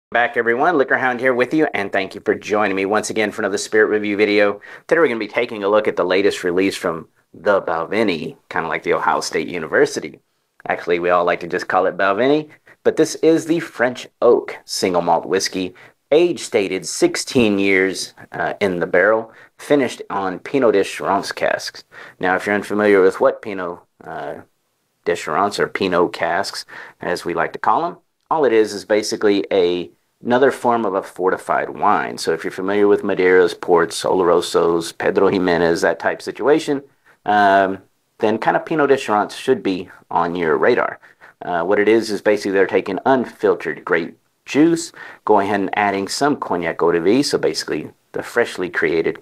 Back everyone, LiquorHound here with you, and thank you for joining me once again for another spirit review video. Today we're going to be taking a look at the latest release from the Balvenie, kind of like the Ohio State University. Actually, we all like to just call it Balvenie, but this is the French Oak single malt whiskey, age stated 16 years in the barrel, finished on Pineau de Charentes casks. Now, if you're unfamiliar with what Pineau de Charentes or Pinot casks, as we like to call them, all it is basically another form of a fortified wine. So if you're familiar with Madeiras, Ports, Olorosos, Pedro Jimenez, that type situation, then kind of Pinot de Charentes should be on your radar. What it is basically they're taking unfiltered grape juice, going ahead and adding some Cognac eau-de-vie, so basically the freshly created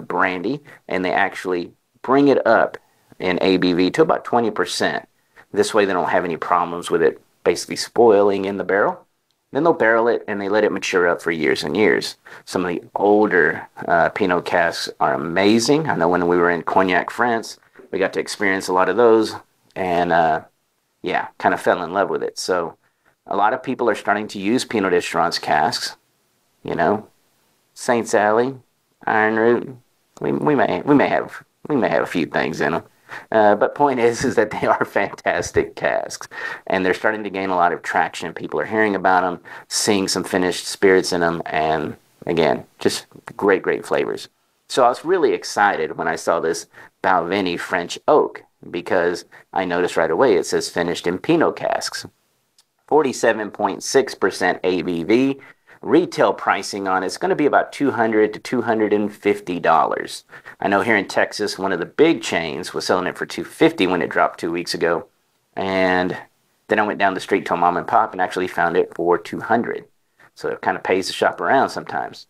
brandy, and they actually bring it up in ABV to about 20%. This way they don't have any problems with it basically spoiling in the barrel. Then they'll barrel it and they let it mature up for years and years. Some of the older Pinot casks are amazing. I know when we were in Cognac, France, we got to experience a lot of those, and yeah, kind of fell in love with it. So a lot of people are starting to use Pineau de Charentes casks. You know, Saints Alley, Iron Root. We may have a few things in them. But point is that they are fantastic casks, and they're starting to gain a lot of traction. People are hearing about them, seeing some finished spirits in them, and again, just great, great flavors. So I was really excited when I saw this Balvenie French Oak, because I noticed right away it says finished in Pinot casks. 47.6% ABV. Retail pricing on it's going to be about $200 to $250. I know here in Texas, one of the big chains was selling it for $250 when it dropped 2 weeks ago, and then I went down the street to a mom and pop and actually found it for $200. So it kind of pays to shop around sometimes.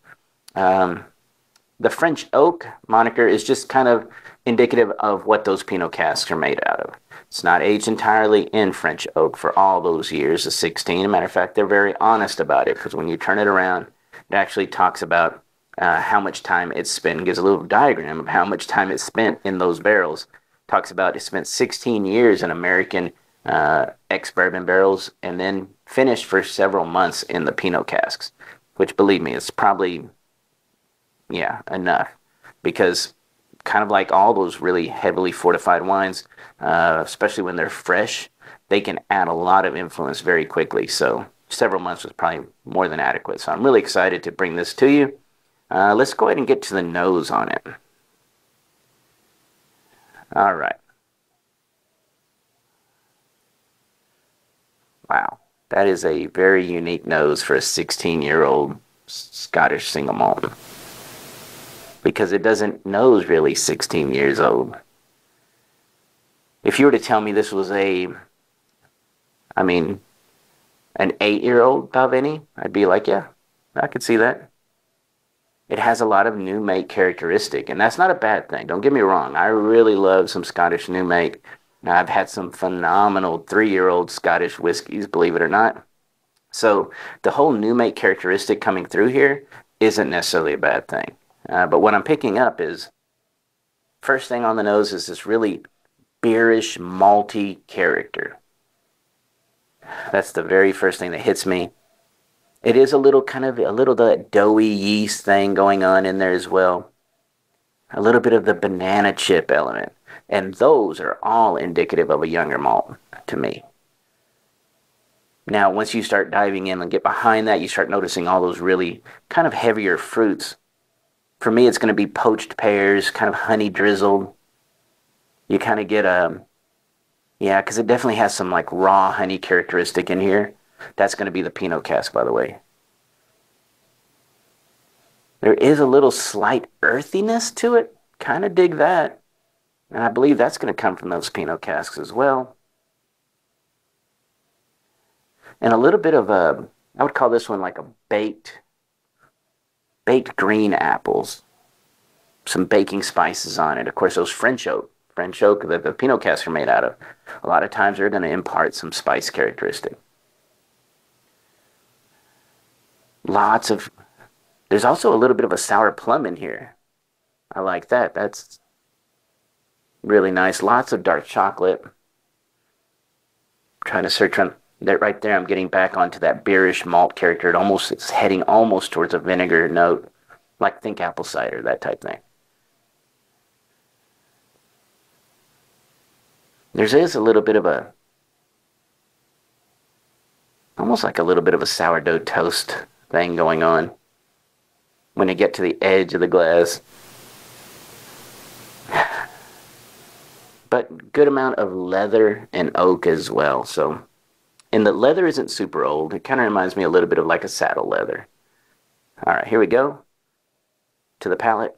The French Oak moniker is just kind of indicative of what those Pinot casks are made out of. It's not aged entirely in French oak for all those years, the 16. As a matter of fact, they're very honest about it, because when you turn it around, it actually talks about how much time it's spent. It gives a little diagram of how much time it's spent in those barrels. Talks about it spent 16 years in American ex-bourbon barrels, and then finished for several months in the Pinot casks, which, believe me, it's probably, yeah, enough, because kind of like all those really heavily fortified wines, especially when they're fresh, they can add a lot of influence very quickly. So several months was probably more than adequate. So I'm really excited to bring this to you. Let's go ahead and get to the nose on it. All right. Wow. That is a very unique nose for a 16-year-old Scottish single malt, because it doesn't nose really 16 years old. If you were to tell me this was an 8-year-old Balvenie, I'd be like, yeah, I could see that. It has a lot of new make characteristic, and that's not a bad thing. Don't get me wrong. I really love some Scottish new make. Now, I've had some phenomenal 3-year-old Scottish whiskeys, believe it or not. So the whole new make characteristic coming through here isn't necessarily a bad thing. But what I'm picking up is, first thing on the nose is this really beerish, malty character. That's the very first thing that hits me. It is a little that doughy yeast thing going on in there as well. A little bit of the banana chip element. And those are all indicative of a younger malt to me. Now, once you start diving in and get behind that, you start noticing all those really kind of heavier fruits. For me, it's going to be poached pears, kind of honey drizzled. You kind of get yeah, because it definitely has some like raw honey characteristic in here. That's going to be the Pinot cask, by the way. There is a little slight earthiness to it. Kind of dig that. And I believe that's going to come from those Pinot casks as well. And a little bit of I would call this one like a baked green apples, some baking spices on it. Of course, those French oak that the Pinot casks are made out of, a lot of times they're going to impart some spice characteristic. There's also a little bit of a sour plum in here. I like that. That's really nice. Lots of dark chocolate. Trying to search on That right there, I'm getting back onto that beerish malt character. It's heading almost towards a vinegar note, like think apple cider, that type thing. There is a little bit of a, almost like a little bit of a sourdough toast thing going on when you get to the edge of the glass. But good amount of leather and oak as well. So, and the leather isn't super old. It kind of reminds me a little bit of like a saddle leather. All right, here we go to the palate.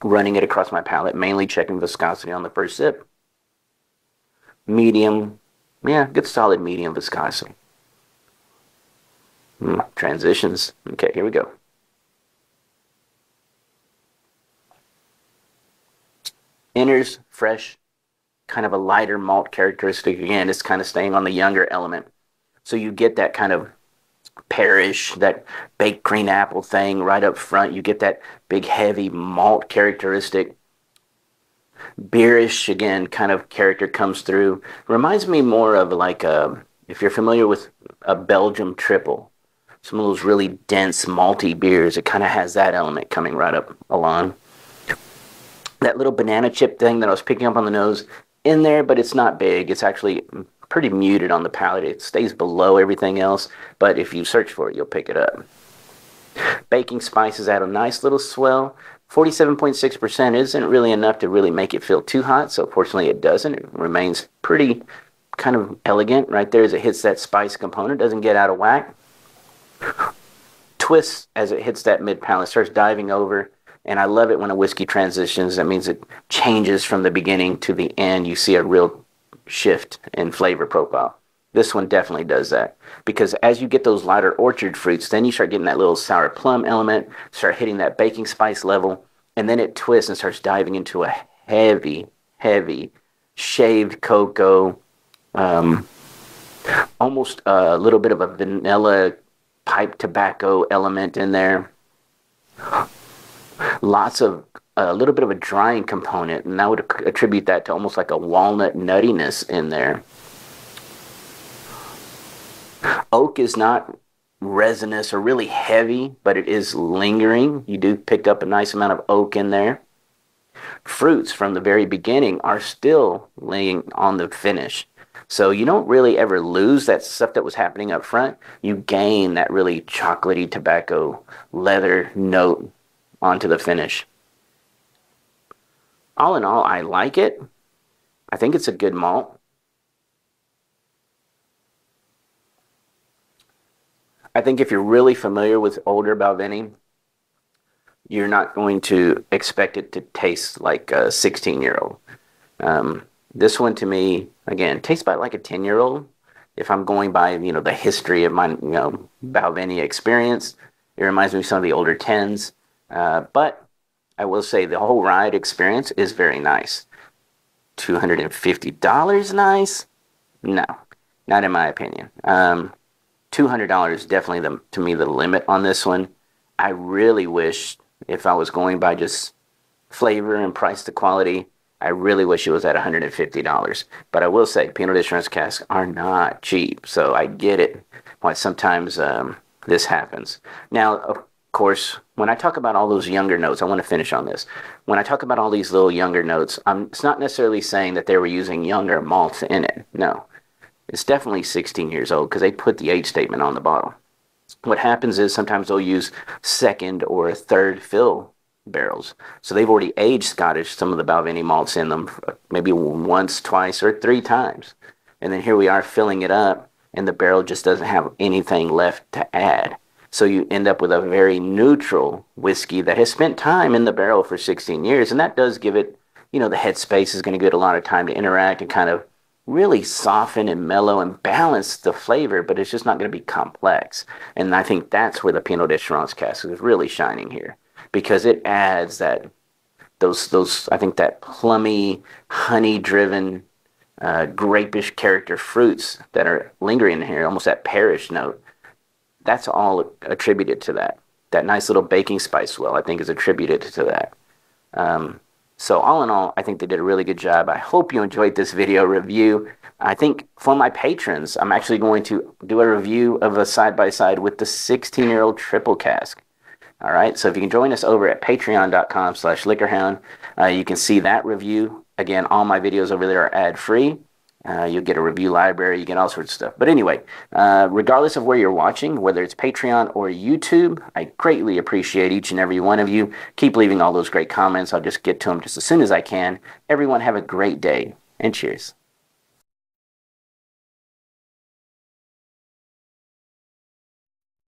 Running it across my palate, mainly checking viscosity on the first sip. Medium, yeah, good solid medium viscosity. Transitions. Okay, here we go. Enters fresh, kind of a lighter malt characteristic. Again, it's kind of staying on the younger element. So you get that kind of pearish, that baked green apple thing right up front. You get that big heavy malt characteristic. Beerish, again, kind of character comes through. Reminds me more of like if you're familiar with a Belgium triple, some of those really dense malty beers, it kind of has that element coming right up along. That little banana chip thing that I was picking up on the nose in there, but it's not big. It's actually pretty muted on the palate. It stays below everything else, but if you search for it, you'll pick it up. Baking spices add a nice little swell. 47.6% isn't really enough to really make it feel too hot, so fortunately it doesn't. It remains pretty kind of elegant right there as it hits that spice component. Doesn't get out of whack. Twists as it hits that mid-palate, starts diving over. And I love it when a whiskey transitions. That means it changes from the beginning to the end. You see a real shift in flavor profile. This one definitely does that. Because as you get those lighter orchard fruits, then you start getting that little sour plum element, start hitting that baking spice level, and then it twists and starts diving into a heavy, heavy shaved cocoa, almost a little bit of a vanilla pipe tobacco element in there. Lots of a little bit of a drying component, and I would attribute that to almost like a walnut nuttiness in there. Oak is not resinous or really heavy, but it is lingering. You do pick up a nice amount of oak in there. Fruits from the very beginning are still laying on the finish. So you don't really ever lose that stuff that was happening up front. You gain that really chocolatey tobacco leather note onto the finish. All in all, I like it. I think it's a good malt. I think if you're really familiar with older Balvenie, you're not going to expect it to taste like a 16-year-old. This one to me, again, tastes about like a 10-year-old. If I'm going by, the history of my, Balvenie experience, it reminds me of some of the older 10s. But I will say the whole ride experience is very nice. $250 nice? No, not in my opinion. $200 is definitely, to me, the limit on this one. I really wish, if I was going by just flavor and price to quality, I really wish it was at $150. But I will say, Pineau d'Assurance casks are not cheap, so I get it why sometimes this happens. Now, of course, when I talk about all those younger notes, I want to finish on this. When I talk about all these little younger notes, it's not necessarily saying that they were using younger malts in it. No. It's definitely 16 years old because they put the age statement on the bottle. What happens is sometimes they'll use second or third fill barrels. So they've already aged Scottish, some of the Balvenie malts in them, maybe once, twice, or 3 times. And then here we are filling it up, and the barrel just doesn't have anything left to add. So you end up with a very neutral whiskey that has spent time in the barrel for 16 years. And that does give it, the headspace is going to get a lot of time to interact and kind of really soften and mellow and balance the flavor, but it's just not going to be complex. And I think that's where the Pineau d'Assurance cask is really shining here, because it adds that those I think that plummy, honey-driven, grapish character fruits that are lingering in here, almost that pearish note. That's all attributed to that. That nice little baking spice swell, I think, is attributed to that. So all in all, I think they did a really good job. I hope you enjoyed this video review. I think for my patrons, I'm actually going to do a review of a side-by-side with the 16-year-old triple cask. All right, so if you can join us over at patreon.com/LiquorHound, you can see that review. Again, all my videos over there are ad-free. You'll get a review library, you get all sorts of stuff. But anyway, regardless of where you're watching, whether it's Patreon or YouTube, I greatly appreciate each and every one of you. Keep leaving all those great comments. I'll just get to them just as soon as I can. Everyone have a great day, and cheers.